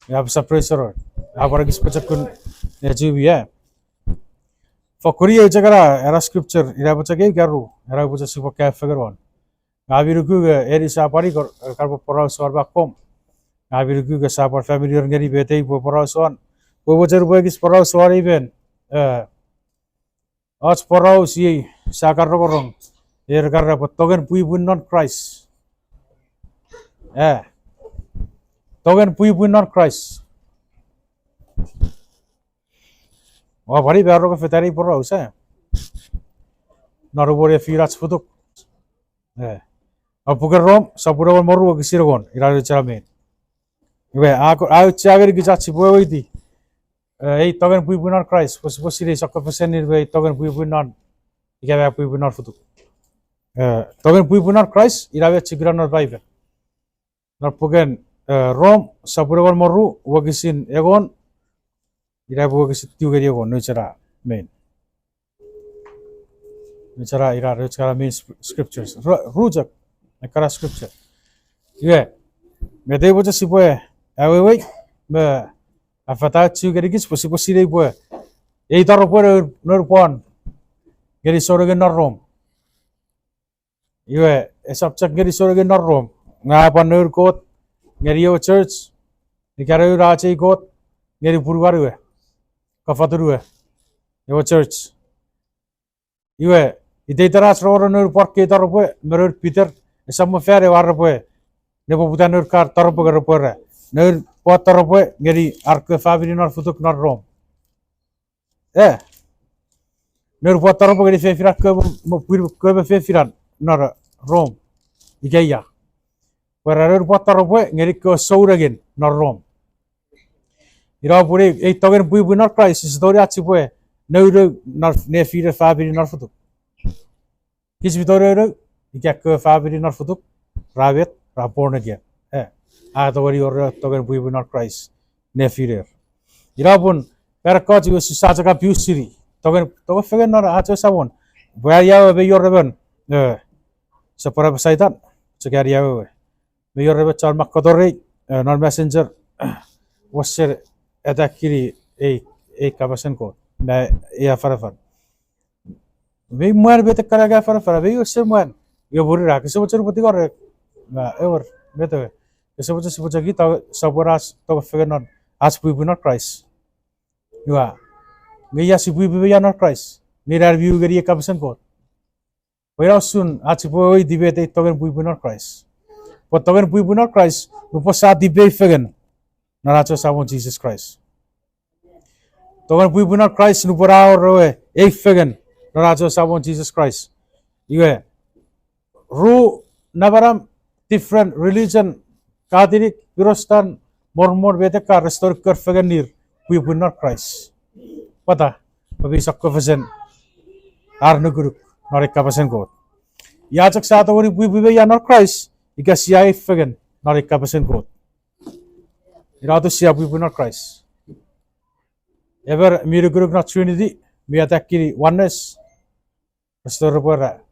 Ya bisa praise the Lord. Agora que se kun ya jubi ya. For Korea jagara era scripture ira baca ke garu era baca sipo ka figure one. Ngabiru ku eri sa pari karbo pora sorba kom. Ngabiru ku sa par family ngari bete po pora son. Po baca rupa kis pora sorry ben. Os pora si sakar rong. Er karra togen pui bun non Christ. Togen pui bun non Christ. Wah bari baru ke fetari pora usa. Narubore firas futuk. Apuker rom sapura moru ke siragon ira cara main. Ibe aku cager ki jachi boy di. Ei togen pui bun non Christ. Pos sire sakka pesen irbe togen pui bun non. Ika pui bun non futuk. Togen pui bun non Christ ira be chigran nor Bible. Nor pogen rom sapura moru wagisin egon ira bo ke tiu ke egon no cara main. Bicara ira cara main scriptures. Rujak nakara scripture. Ibe me dei boja sipoe awe me afata tiu ke digis posi dei boe. Ei taro por nor pon. Geri soroge nor rom. Ibe esapchak geri soroge nor rom. Nga pan nor kot ngeri yo church nikara ura chei kot ngeri purwaru kafaturu yo church. Ibe idei taras roro nor por ke taro poe meror Peter esam fere war poe. Nebo buta nor kar taro poe ro poe. Nor pot taro poe ngeri arke family nor futuk nor rom. Nor pot taro poe ngeri fe firat ke be fe firat nor rom. Igaya. Para nor pot taro poe ngeri ke souragen nor rom. Ira pure ei togen pui nor Christ story achi poe. Nor nor ne firat family nor futuk. Kis bitore ikak ke family nor futuk ravet rapor again. Atawari or togen pui nor Christ ne firat. Ira pun per coach was such a few siri. Togen fegen nor acho sabon. Where ya be your reven. Sa para pasaitan. Sa kaya ya be your reven char makotore nor messenger was share atakiri a kabasen ko. Na ya farafar. Be muar be karaga farafar. Be usir muar. Yo burira. Kisa bocor putih korek. Na ever beto. Kisa bocor si bocor kita saboras to fegen nor as pui nor Christ. Iwa. Gaya si pui ya nor Christ. Mirar view gari kabasen ko. Wala soon at si pui dibete togen pui nor Christ. But togen pui nor Christ, lupa sa dibete fegen naracho sabon Jesus Christ. Togen pui nor Christ lupa rao roe fegen naracho sabon Jesus Christ. Iwe ru nabaram different religion Katolik, Protestant, Mormon bete ka restore कर fegen nir pui nor Christ. Pata pabisok ko fesen arno guru nor kabasen ko. Yachak sa atawari pui ya nor Christ ika siya fegen nor kabasen ko. Irato siya pui nor Christ. Ever miru guru na Trinity mi atakiri oneness restore pora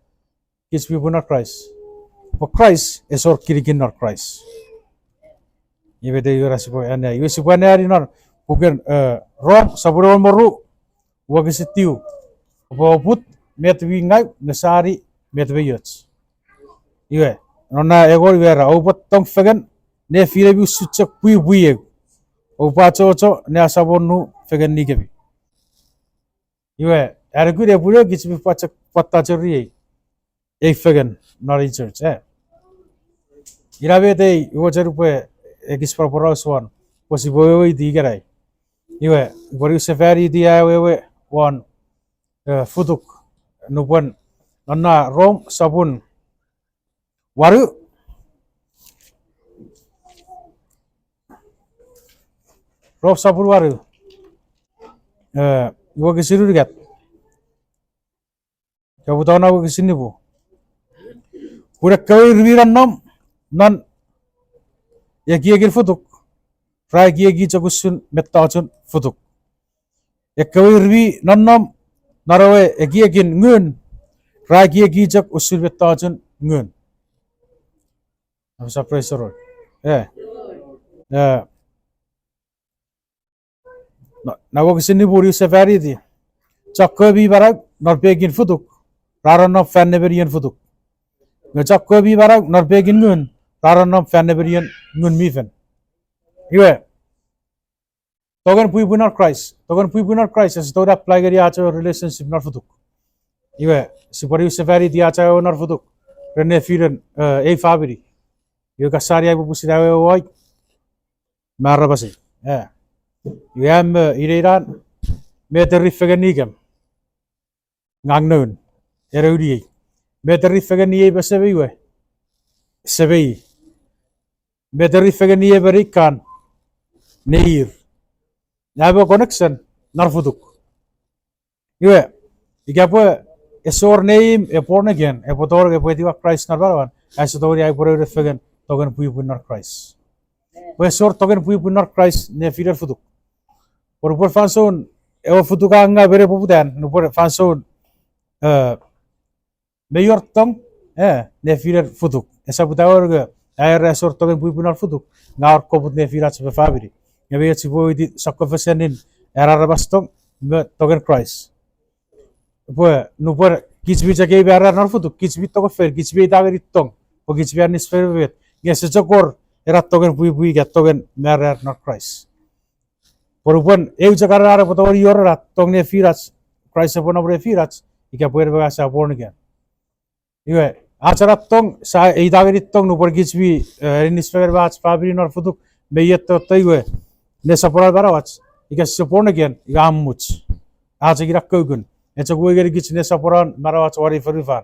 kis pui nor Christ. For Christ is or kirigin nor Christ. Ibe de yura sipo ane ibe sipo ane ari nor bukan rom saburon moru wagistiu. Put metwi ngai nasari metwi yots. Iwe nona egor vera obat tong fegen ne fire bi sucek pui opa cho ne asabonu fegen nikebi. Iwe ergu de pure kichbi pachak patta chori fegen nori church irabe de iwo cherupe ekis proporos one posibo di gerai. Iwe bori sefari dia we one futuk nupan nona rom sabun waru rom sabun waru iwo kisiru digat kabutana wo kisini bu pura kawai riran nom non egir futuk fry gi chagusun metachun futuk kawai ri non nom narawe egin ngun fry gi chak usul metachun ngun. I'm surprised, Lord. na wo sini buri se fari di chakko bi barak nor pegin futuk raron no fan neberian futuk nga chakko bi barak nor pegin ngun raron no fan neberian ngun mi fen iwe togen pui punor Christ as toda apply gari acha relationship nor futuk iwe sipari se fari di acha nor futuk rene firen ei fabri iwe kasari ai busi dawe oi marra basi yam ireiran meteri feganigam ngang nun erudi meteri fegani besebi we sebi meteri fegani berikan neir nabo connection narfuduk iwe igapo esor name e born again e potor ke poetiva Christ narbaran asotori ai pore fegan togen pui punar Christ we sor togen pui punar Christ ne fider fuduk por fanson e o futuka nga bere popudan no por fanson mayor tong ne fider futuk esa putawar ge air resor togen pui punar futuk ngaor kobut ne firat se fabri nebe sibo di sakofesenin era rabastong togen Christ po no por kichbi jage bara nar futuk kichbi to fer kichbi dageri tong po kichbi anis fer vet ngese chokor era togen pui ge togen merer nar Christ porupon eu jagar ara potawar yor rat tong ne firat Christ upon over firat ika puer baga sa born again iwe acharat tong sa ei dageri tong no por kichbi anis fer bat fabri nar futuk meyet to toiwe ne sapora barawach ika se born again ika ammuch achagira kogun echa goigeri gitsne saporan marawach wari ferifan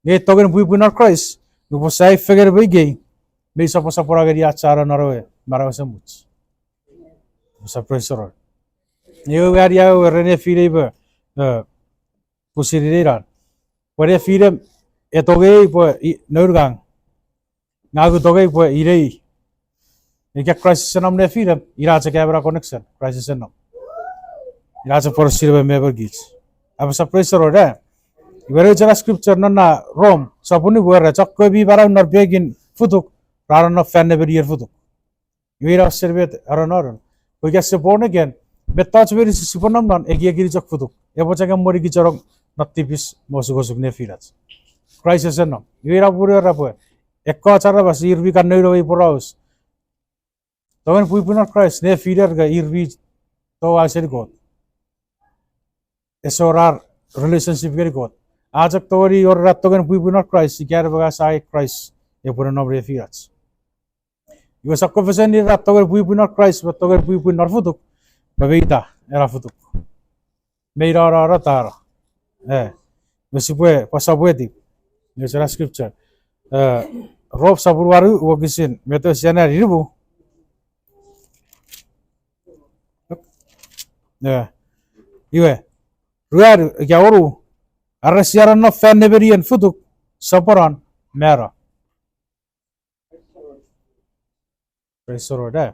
ne togen pui punar Christ no po sai feger bege me sapora geri achara narawe marawasa much sa professor eu garia rene filebe pusiriran pore filem etoge po nurgang ngagu toge po irei ika Christ senam ne filem iracha camera connection Christ senam iracha por sirbe meber gits apa sa professor ora ibare jara scripture na Rome sapuni buara chakko bi bara nar begin futuk raron of fan never year futuk ira servet aronoron we get born again betach very siponam non egia giri chak futuk ebochaga mori gichorong natipis mosugosuk ne firats crisis no ira pure rapo ekko achara bas irbi kan neuro ei poraus togen pui punar Christ ne firer ga irbi to aseri god esorar relationship geri god ajak tori or rat togen pui punar Christ ikyar baga sai Christ e pura nobre firats iwa sakofesen ni rat togen pui punar Christ but togen pui punar futuk babeita era futuk meira ra tara mesipue pasabueti nesera scripture rob saburwaru wogisin meto siana ribu iwe ruar yaoru arresiaran no fan neberian futuk saporan mera presoro da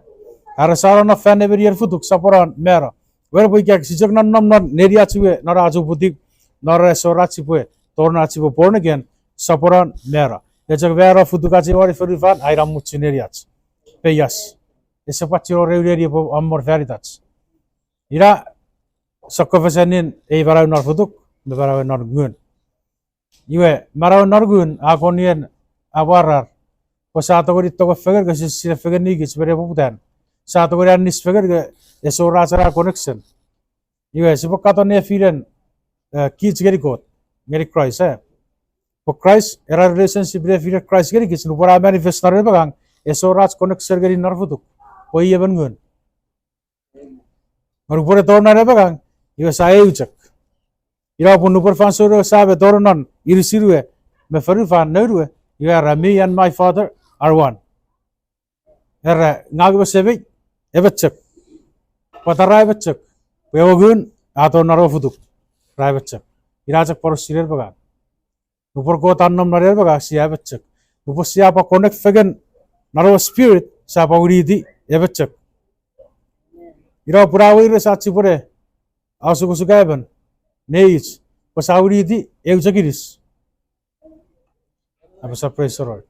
arresaran no fan neberian futuk saporan mera wer boy kyak sijak nan nam nan neria chiwe nara aju budik nara sora chipwe torna chibo born again saporan mera ejak vera futuka chiwari ferifan airam muchineriach peyas ese pachiro reuri po amor veritas ira sakofesenin ei barau nar futuk be barau nar gun iwe marau nar gun akonien awarar po sato gori to feger ga sire feger ni gis bere putan sato gori anis feger ga esora sara connection iwe sipokato ne firen kich geri got geri Christ po Christ era relationship re firen Christ geri gis no pora manifest nar bagang esora connection geri nar futuk po ieben gun Marupore torna re bagang iwa sae uchak ira pun upor fansoro sabe tornan irisirue me ferifan nerue iwa me and my father are one era ngagba sebe ebachak patarai bachak peogun ato naro futuk rai bachak ira chak por sirer bagang upor ko tannam nare bagang sia bachak upor sia pa connect fegen naro spirit sa pa uridi ebachak ira purawir sachi pore asuku sukaban neis pasauri di eu jagiris apa sa presor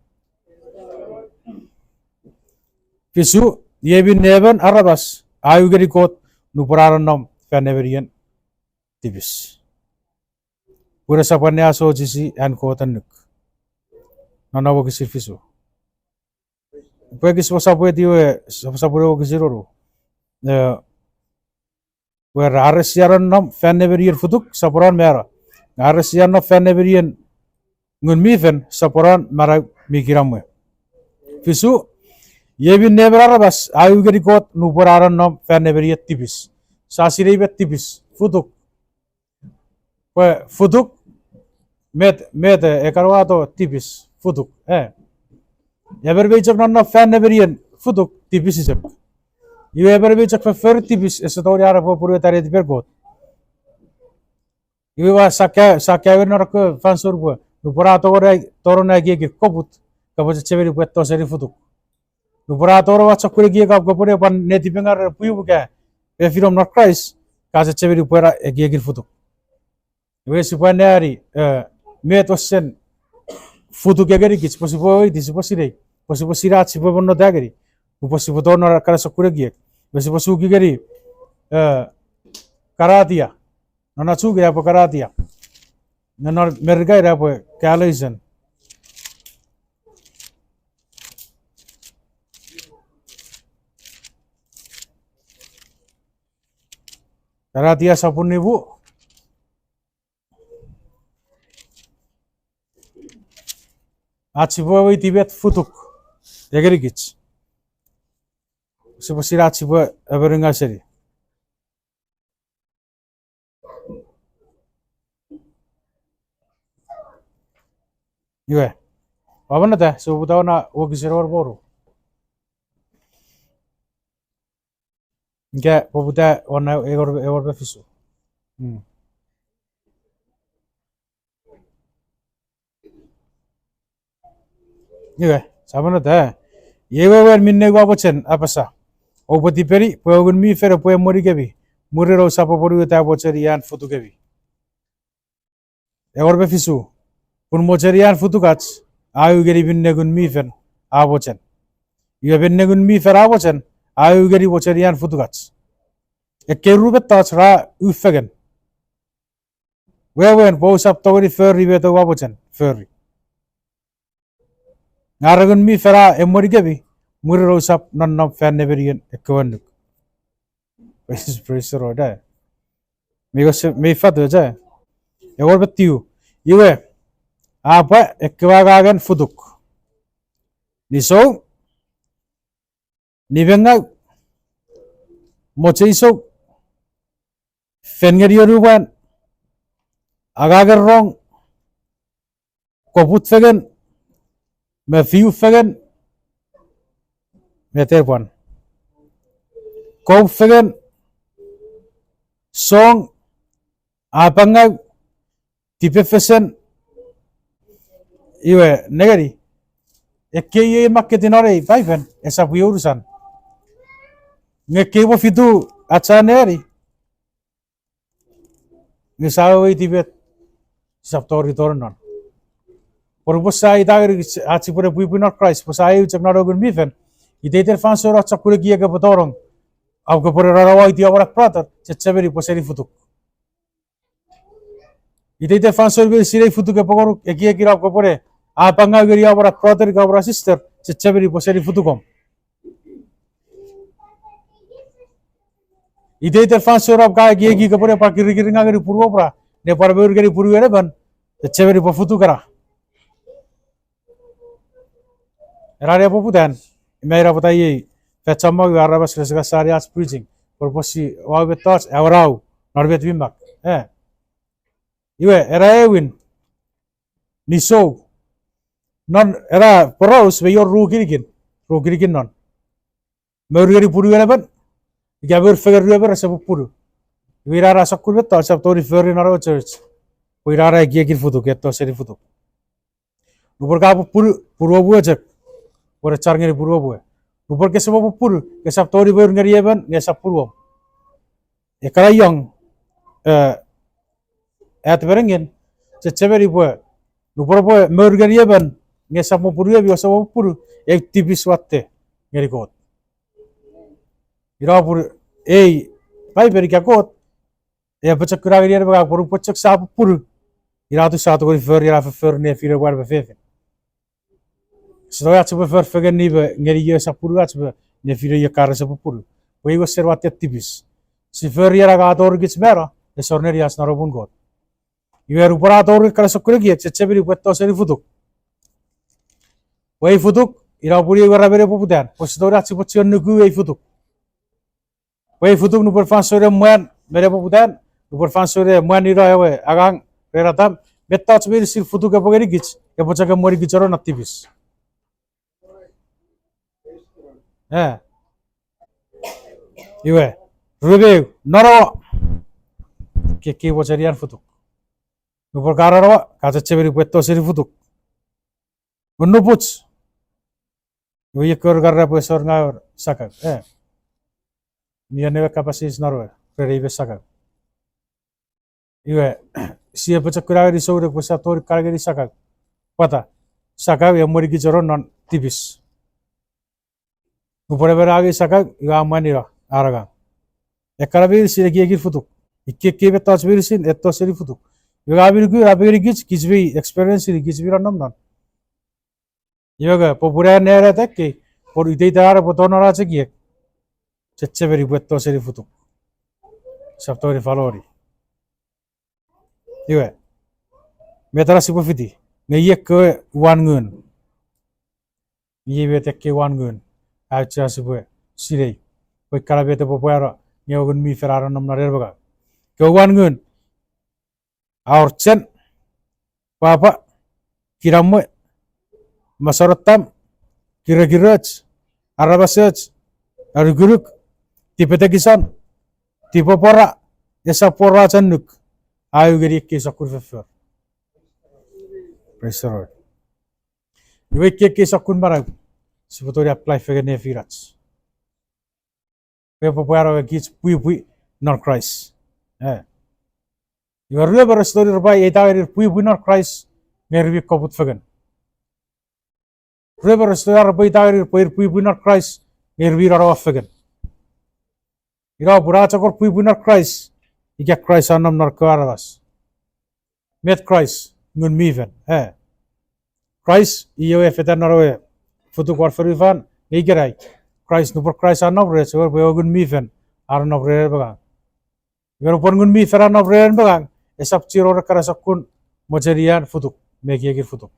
pisu yebi neban arabas ayu geri kot nupararan nom faneverian tipis. Pura sapane aso jisi an kotan nuk. Nona wo kisir fisu. Pue kis wasapu etiwe sapure wo kisiroro. Where aresiaran nom faneverian futuk sapuran mera. Aresiaran nom faneverian ngun mifen sapuran mara mikiramwe. Fisu Yevin neverarabas ayu geri kot nupararan nom faneverian tipis. Sasirebe tipis futuk. Pue futuk met ekarwato tipis futuk. Ever bejak non faneverian futuk tipis isem. You ever bejak fer tipis esatori ara po puru tare di pergot. You wa sakya ver narak fansur po. Nuparato ora torona gi koput kapos cheveri puetto seri futuk. Nuparato ora chakure gi kap kapure pan neti pengar puyu ka. E firom not Christ kaza cheveri puera gi futuk. We sipanari met wasen futuk gari kits posipo disi posire. Posipo sirat sipo bonno dagari. Posipo torno kara sakure gi. Posipo sugi gari karatia. Nona sugi apa karatia. Nona mergai apa kalaisan. Karatia sapun ibu. Atsibo wai tibet futuk. Egeri kits. Sipo sirat sipo aberinga seri. Iwe. Apa nata? Sipo tahu na wakisiror boru. Nggak, poputa warna egor befisu. Iwe, sama nata. Yewe wer minne gua bocen apa sa? Opoti peri, poegun mi fere poe mori kebi. Muri ro sapa poru ta boceri yan futu kebi. Egor befisu. Pun boceri yan futu kats. Ayu geri minne gun mi fen a bocen. Iwe minne gun mi fer a bocen. Ayu geri boceri yan futu kats. Ekeru betas ra ufegen. Wewen po sap togori ferri beto gua bocen. Ferri. Ngaragun mi fera emori kebi. Muri ro sap non faneverian ekwanuk. This pretty roda. Me fatu ja. Egor betiu. Iwe apa ekwagan futuk. Niso nibenga mocheiso fengeriyoruban agagar rong koput fegen me fiu fegen me terpon kop fegen song apanga tipe fesen iwe negari ekkeye makketinore paifen esa urusan ngekebo fitu achaneri ngisawi tibet saptori tornon por posai dagri achi pore pwipwi not Christ posai uchak narogun mifen ideter fansor achak kure giye ke potorong ab ke pore rarawai ti awrak pratar checheberi poseri futuk ideter fansor be sirei futuk ke pogor ekie kirap ke pore apanga geri awrak pratar ke awrak sister checheberi poseri futukom ideter fansor ab ga giye gi ke pore pa kiri kiri ngageri purwopra ne parber geri purwere ban checheberi po futukara Rare poputan, meira बताइए fetchama gara bas resga sarias preaching, por posi wa betos eurau, norbet bimak, iwe era ewin, niso, non era poros ve yor rugirigin non, mergeri puru eleven, gaber feger ruber sabu puru, wira rasa kulbet tor sab tori ferri naro church, wira ra giegir futu getto seri futu, nubor ka puru buat cek. Por echar ngeri purwo bue. Rupor ke sebab pur ke sap tori ber ngeri eben nge sap purwo. E kara yang et berengen cheberi bue. Rupor bue mer ngeri eben nge sap mo purwo bi osab pur ek tipis watte ngeri kot. Ira pur pai beri kakot ya pecek kura dia baga poru pecek sa pur ira tu sa to fer ira fer ne fira war be fe so ya tsu fer fe ni be ngeri ye sa pur gat be ne fira ye kar sa pur we go servat tibis si fer ira ga tor gits mera e sorner yas na robun got iwer upara tor kara sokure gi cece beri petto seri futuk we futuk ira puri gara bere poputan postora tsu pochion nugu we futuk we futuk nu perfansore man mere poputan nu perfansore man ira we agang reratam betta tsu beri sir futuk e pogeri gits e pochaka mori gichoro natibis iwe rube noro ke bocharian futuk nu perkara ro ka cece beri petto seri futuk unu puch we kor garra pesor ngaur sakak niane kapasis narwe rebe sakak iwe sia pecek kuragari sore pesa tor karagari sakak pata sakak ya mori gichoro non tibis upore beragi sakak iwa manira araga ekarabir siregi egi futuk ikke betas birsin etto seri futuk iwa birgu rabiri gich kisbi experience ri kisbi random non yoga popura nere tekki por idei tara botonora cheki cece beri betto seri futuk saptori valori iwe metara sipo fiti ngeyek ke wan ngun ye bete ke wan ngun acha sipo sirei koi kala bete popara ngeogun mi ferara nam narer baga ke wan ngun aur chen papa kiramu masaratam kira-kiraj arabasaj aruguruk tipete kisan tipo pora esa pora chanuk ayu geri ke sakur fefer praise the lord iwe ke sakun marag sebetulnya apply fegene firats pe popara gits pwipwi not Christ you are never story by eta pwipwi not Christ mervi koput fegen Reber story by eta pwipwi not Christ mervi raro fegen ira pura chakor pwipwi not Christ ika Christ anam nar karas met Christ ngun miven Christ iyo efetan narwe futu kwar ferifan igerai Christ nupor Christ anam re chor beogun miven arnam re bagang yor pon ngun mi feran of re bagang esap chiro kara sakun mojerian futuk megi egir futuk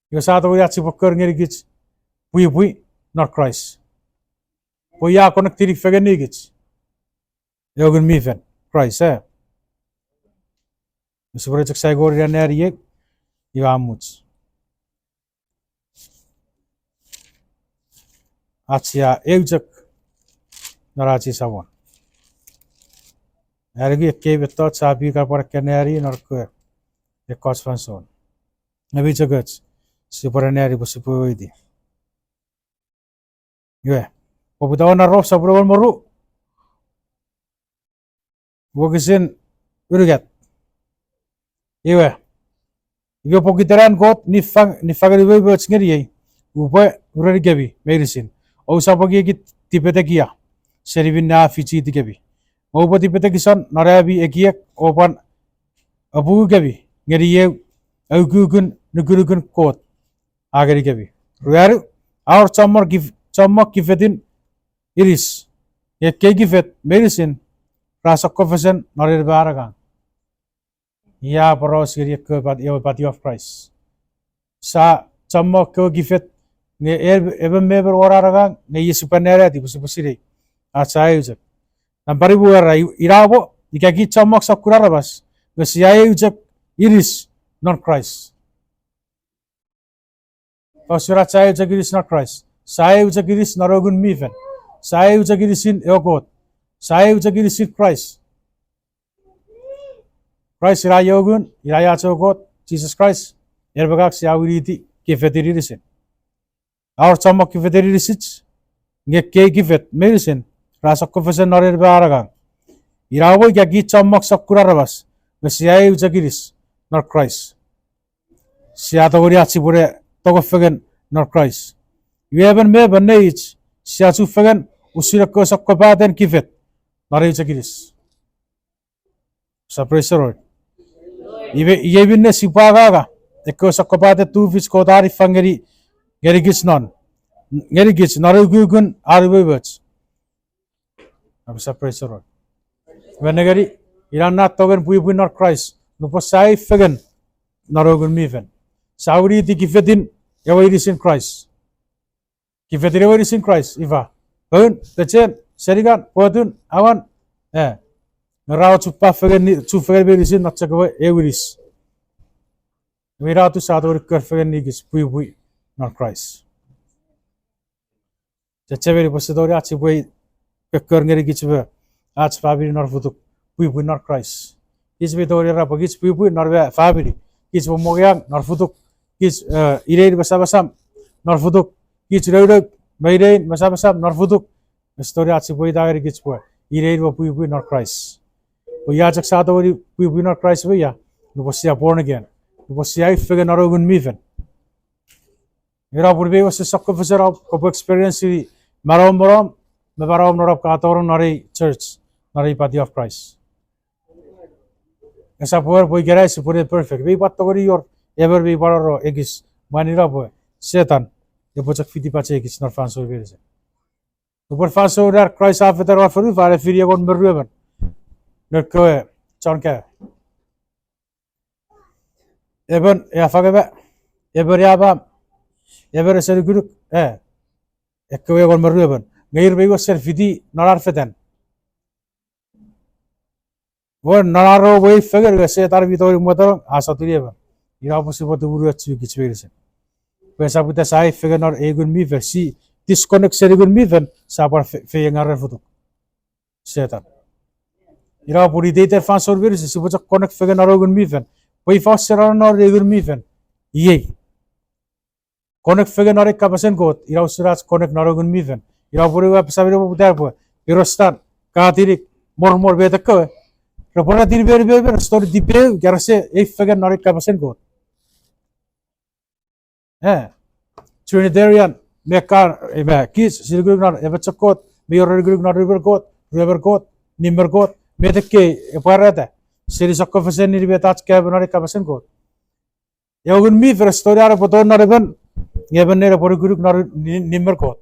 yo sa to ya chipokor ngeri gits pwipwi not Christ po ya connectiri fegen gits yogun miven Christ Sebelum cek saya gorian nari iwamuts. Acia eujek naraci sawan. Ergi ke betot sabi ka por kenari norke ekos fanson. Nabi cekets si por nari busipu idi. Yue. Poputawan narof sabro moru. Wogisin urugat. Iwe, iyo pokiteran kot nifagari webe ngeri upe urari gebi medicine o sapagi ki tipete kia serivin na fichi tikebi o pati tipete kisan narabi ekiek opan abu gebi ngeri ye augugun nugurugun kot agari gebi ruaru our chamor kifetin iris ye kegifet medicine rasa confession narir baragan ya poros kiri ke body of Christ sa chammo ke gifet nge even member oraraga nge yesu panera di busu busiri achai ujak nampari buara irabo dikaki chammo sakurara bas nge siai ujak iris non Christ osura chai ujak iris not Christ sai ujak iris narogun miven sai ujak irisin eogot sai ujak irisin Christ Christ irayogun irayachogot Jesus Christ erbagak siawiriti kifetirisin our chamok kifetirisit nge ke kifet medicine rasa confession norer baragang irawo yagi chamok sakurarabas nge siai ujagiris nor Christ siata gori achibure togo fegen nor Christ you even me banage siatu fegen usira ko sakkobaden kifet Nari chakiris. Sapresor. Ibe binne sipaga. Eko sakopate tu fish kotari fangeri gerigis non. Gerigis narugugun arubibets. Sapresor. Venegari iran not togen pwipwi nor Christ. Nupo sai fegen narogun miven. Sauri ti kifetin ewaris in Christ. Kifetin ewaris in Christ. Iva. Bun, techen, serigan, potun, awan. Naraw chupa fegen berisin not chakawa ewaris. Mira tu sador kar fegen nigis pwipwi nor Christ. Chechaveri posedori achi boy kekar ngeri gichwe. Ach fabiri nor futuk pwipwi nor Christ. Kis betori rapa kis pwipwi nor fabiri. Kis mogyang nor futuk. Kis irein basabasam nor futuk. Kis reudok mairein basabasam nor futuk. Story achi boy dagari kis boy. Irein wa pwipwi nor Christ. Boya chak sadori pwipwi nor Christ boya. Nuposia born again. Nuposia figure narogun miven. Mira burbe was sakko fisher of experience marom mebarom norop katorong nari church nari body of Christ. Esa power boy gerai se pure perfect. Be patogori your ever be baroro egis manira boy Satan e bochak fiti pache egis nor fanso berse. Upor fanso dar Christ after wa furu vare firi gon merruben. Nerko chonka. Eben ya fagaba eber yaba eber ser guruk ekwe gon merruben. Ngair bego ser fiti narar feten. वो नरारो वही figure वैसे तार भी तो मतलब आशा तो ये बन ये आप उसे बहुत बुरी अच्छी किच वेर से वैसा बुता साइ फिगर नर एगुन मी वैसी डिस्कनेक्ट से एगुन मी वन सापर फेंगर फुटुक सेtan ये आप पूरी देते फांस और वेर से सुबह कनेक्ट फिगर नर एगुन मी वन वही फांस से नर एगुन मी वन ये कनेक्ट फिगर नर एक कैपेसिटी को ये आप सुराज कनेक्ट नर एगुन मी वन ये आप पूरी वापस आवे वो बुता है इरोस्तान कातिरिक मोर बेतक को Rapora dir ver story dipe garase e figure nori kapasen go. Trinitarian mekar eba kis silgug nor eba chakot me yorgug nor river got nimber got meteke eparata seri sakko fasen ni betach ke nori kapasen go. Yogun mi ver story ara poton nor even eben ne rapor nor nimber got.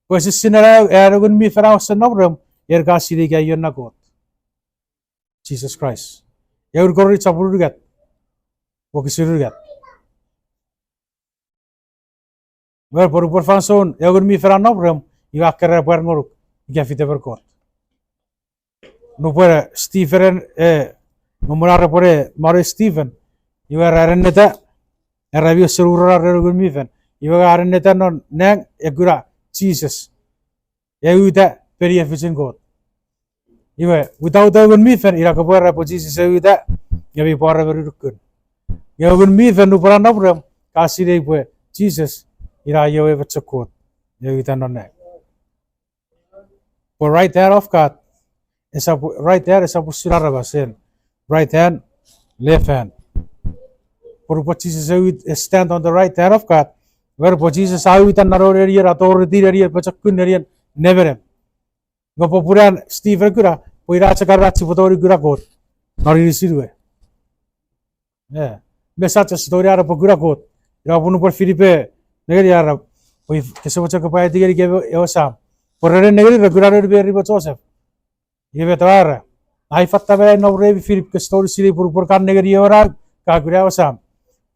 Pues sinara eragun mi fera osen nobrum erga siri ga yonna got. Jesus Christ. Yaur gori chapuru gat. Wokisiru gat. Ver por fanson yaur mi fera nobrum iwa kera par ngoruk iga fite ver got. No puede Stephen nomorare pore Mare Stephen iwa rareneta erabio serura regun mi fen iwa rareneta non nang egura Jesus. Yauda very efficient God. Iwe without ogun mi fen ira kabora po Jesus yauda yabi pora very rukun. Yagun mi fen upara nobram kasire po Jesus ira yawe vachakot yauda non ne. For right hand of God is up right there is up surara basen. Right hand, left hand. For what Jesus stand on the right hand of God, where po Jesus yauda narore area authority area vachakun area never. Gopopuran Stephen Gura, Poiracha Garati Potori Guragot, nor in Sidway. Message story out of Guragot, Rabunu por Philippe, Negari, with Kesawachaka gave Osam. For a negative regular very Joseph. Give it ara. I fatta no revi Philip story city Purkan Negari ora, Kagura Osam.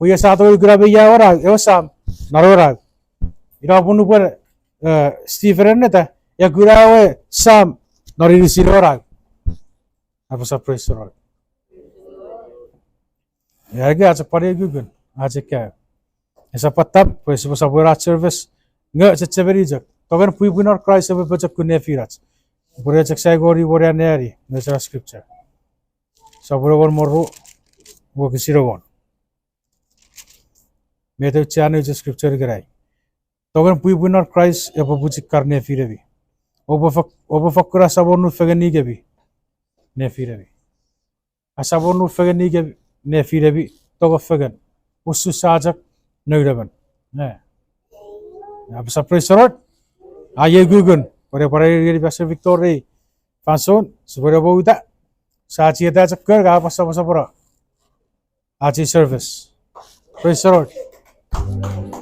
We are Sato Grabia ora, Osam, Narora. Rabunu por Stephen Neta. Yagurawe Sam nor in Silora. I was a praise the Lord. Yaga a party Gugun, as a care. As a patap, was a word service. No, it's a very joke. Togan we will not cry over but a kunefirats. Burajak Sagori were an airy, natural scripture. So we're more work is 01. Made a channel scripture gray. Togan we will not cry over Bujik Carne Firevi. Overfakura sabonu fegani gabi nefirebi. A sabonu fegani gabi nefirebi togo fegan. Usu sajak noiraban. Absa praise the Lord. Aye gugun. Ore parai geri pasa Victoria Fanson supaya bauta sa cieta cakar ga pasa pora aci service. Praise the Lord.